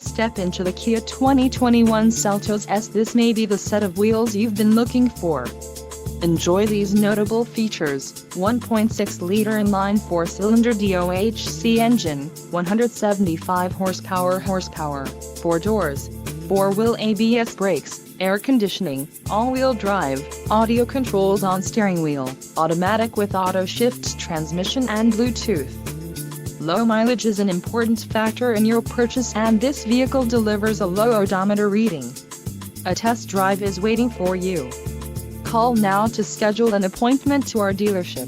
Step into the Kia 2021 Seltos S. This may be the set of wheels you've been looking for. Enjoy these notable features: 1.6-liter inline 4-cylinder DOHC engine, 175 horsepower, 4 doors, 4-wheel ABS brakes, air conditioning, all-wheel drive, audio controls on steering wheel, automatic with auto-shift transmission and Bluetooth. Low mileage is an important factor in your purchase, and this vehicle delivers a low odometer reading. A test drive is waiting for you. Call now to schedule an appointment to our dealership.